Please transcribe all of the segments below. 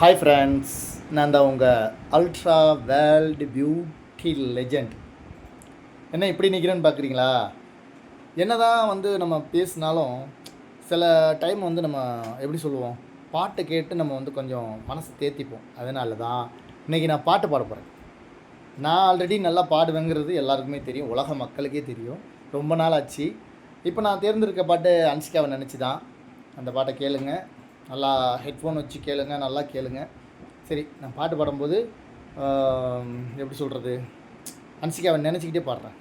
Hi friends, நான் தான் உங்கள் அல்ட்ரா வேர்ல்டு பியூட்டி லெஜண்ட். என்ன இப்படி நிற்கிறேன்னு பார்க்குறீங்களா? என்ன தான் நம்ம பேசினாலும் சில டைம் நம்ம எப்படி சொல்லுவோம், பாட்டு கேட்டு நம்ம கொஞ்சம் மனசை தேத்திப்போம். அதனால தான் இன்றைக்கி நான் பாட்டு பாட போகிறேன். நான் ஆல்ரெடி நல்லா பாடுவேங்கிறது எல்லாருக்குமே தெரியும், உலக மக்களுக்கே தெரியும். ரொம்ப நாள் ஆச்சு. இப்போ நான் தேர்ந்தெடுக்க பாட்டு அன்சிகாவை நினச்சி தான். அந்த பாட்டை கேளுங்க, நல்லா ஹெட்ஃபோன் வச்சு கேளுங்க, நல்லா கேளுங்க. சரி, நான் பாட்டு பாடும்போது எப்படி சொல்கிறது, அன்சிகாவை நினச்சிக்கிட்டே பாடுறேன்.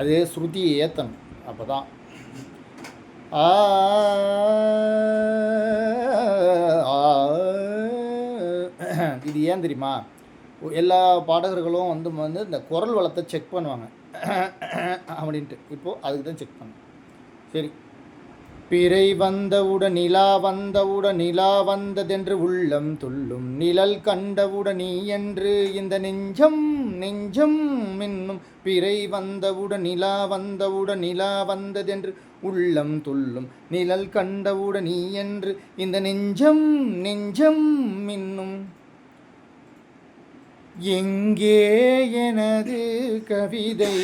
அது ஸ்ருதியை ஏற்றணும், அப்போ தான். இது ஏன் தெரியுமா? எல்லா பாடகர்களும் இந்த குரல் வளத்தை செக் பண்ணுவாங்க அப்படின்ட்டு. இப்போது அதுக்கு தான் செக் பண்ணேன். சரி. பிறை வந்தவுடன் நிலா வந்தவுடன் நிலா வந்ததென்று உள்ளம் துள்ளும், நிழல் கண்டவுடன் நீ என்று இந்த நெஞ்சம் நெஞ்சம் மின்னும். பிறை வந்தவுடன் நிலா வந்தவுடன் நிலா வந்ததென்று உள்ளம் துள்ளும், நிழல் கண்டவுடன் நீ என்று இந்த நெஞ்சம் நெஞ்சம் மின்னும். எங்கே எனது கவிதை,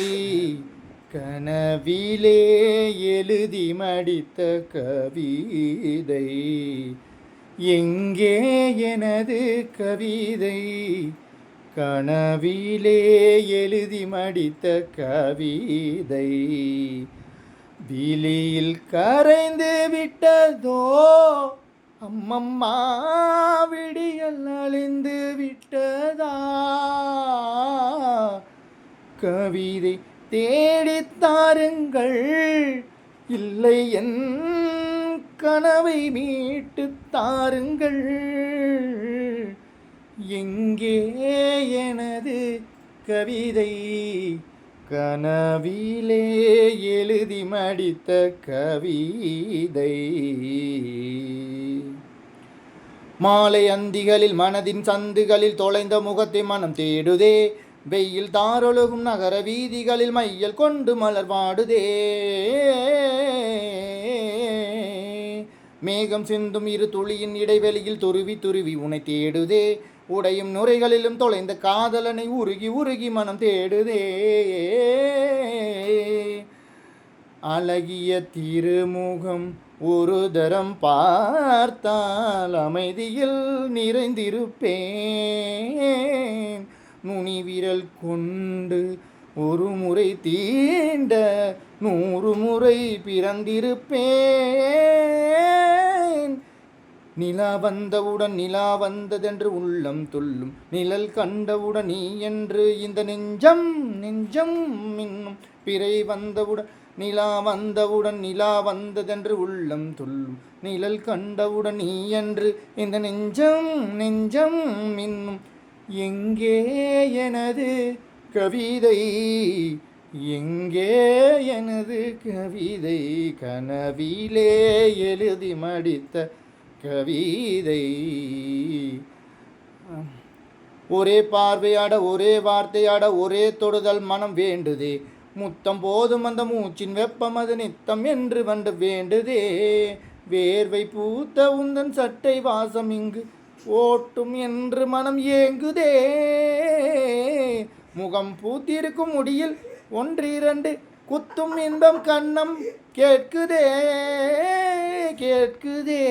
கனவிலே எழுதி மடித்த கவிதை. எங்கே எனது கவிதை, கனவிலே எழுதி மடித்த கவிதை. விழியில் கரைந்து விட்டதோ அம்மம்மா, விடியல் அழிந்து விட்டதா. கவிதை தேடித்தாருங்கள், இல்லை என் கனவை மீட்டு தாருங்கள். எங்கே எனது கவிதை, கனவிலே எழுதி மடித்த கவிதை. மாலை அந்திகளில் மனதின் சந்துகளில் தொலைந்த முகத்தை மனம் தேடுதே, வெயில் தாரொழுகும் நகர வீதிகளில் மையல் கொண்டு மலர் வாடுதே. மேகம் சிந்தும் இரு துளியின் இடைவெளியில் துருவி துருவி உனை தேடுதே, உடையும் நுரைகளிலும் தொலைந்த காதலனை உருகி உருகி மனம் தேடுதே. அழகிய திருமுகம் ஒரு தரம் பார்த்தால் அமைதியில் நிறைந்திருப்பேன். நுனி விரல் கொண்டு ஒரு முறை தீண்ட 100 முறை பிறந்திருப்பேன். நிலா வந்தவுடன் நிலா வந்ததென்று உள்ளம் துள்ளும், நிழல் கண்டவுடன் நீ என்று இந்த நெஞ்சம் நெஞ்சம் மின்னும். பிறை வந்தவுடன் நிலா வந்தவுடன் நிலா வந்ததென்று உள்ளம் துள்ளும், நிழல் கண்டவுடன் நீ என்று இந்த நெஞ்சம் நெஞ்சம் மின்னும். எங்கே எனது கவிதை, எங்கே எனது கவிதை, கனவிலே எழுதி மடித்த கவிதை. ஒரே பார்வையாட ஒரே வார்த்தையாட ஒரே தொடுதல் மனம் வேண்டுதே, முத்தம் போதும் அந்த மூச்சின் வெப்பம் அது நித்தம் என்று வந்து வேண்டுதே. வேர்வை பூத்த உந்தன் சட்டை வாசம் இங்கு ஓட்டும் என்று மனம் ஏங்குதே. முகம் பூத்திருக்கும் முடியில் 1 2 குத்தும் இன்பம் கண்ணம் கேட்குதே கேட்குதே.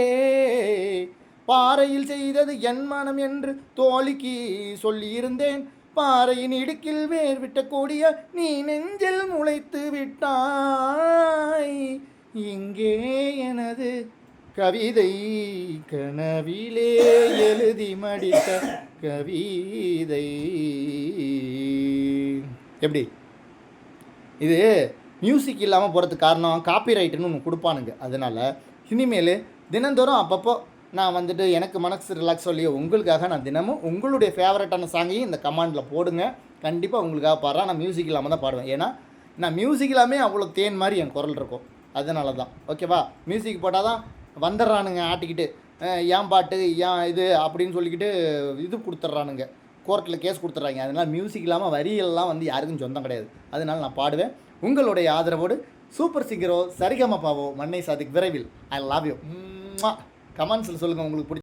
பாறையில் செய்தது என் மனம் என்று தோழிக்கு சொல்லியிருந்தேன், பாறையின் இடுக்கில் வேர் விட்ட கொடிய நீ நெஞ்சில் முளைத்து விட்டாய். இங்கே எனது கவிதை, கனவிலே எழுதி மடித்த கவிதை. எப்படி இது மியூசிக் இல்லாமல் போகிறதுக்கு காரணம் காப்பிரைட்டுன்னு ஒன்று கொடுப்பானுங்க. அதனால் இனிமேல் தினந்தோறும் அப்பப்போ நான் எனக்கு மனசு ரிலாக்ஸ் சொல்லியோ உங்களுக்காக நான் தினமும் உங்களுடைய ஃபேவரட்டான சாங்கையும் இந்த கமெண்டில் போடுங்க. கண்டிப்பாக உங்களுக்காக பாடுறேன். நான் மியூசிக் இல்லாமல் தான் பாடுவேன், ஏன்னா நான் மியூசிக் இல்லாமல் அவ்வளோ தேன் மாதிரி என் குரல் இருக்கும். அதனால தான். ஓகேவா? மியூசிக் போட்டால் தான் வந்துடுறானுங்க ஆட்டிக்கிட்டு, ஏன் பாட்டு ஏன் இது அப்படின்னு சொல்லிக்கிட்டு இது கொடுத்துட்றானுங்க, கோர்ட்டில் கேஸ் கொடுத்துட்றாங்க. அதனால் மியூசிக் இல்லாமல் வரியெல்லாம் யாருக்கும் சொந்தம் கிடையாது. அதனால் நான் பாடுவேன். உங்களுடைய ஆதரவோடு சூப்பர் சிங்கரோ சரிகமபாவோ மன்னை சாதிக் விரைவில். I love you. கமெண்ட்ஸில் சொல்லுங்கள் உங்களுக்கு பிடிச்ச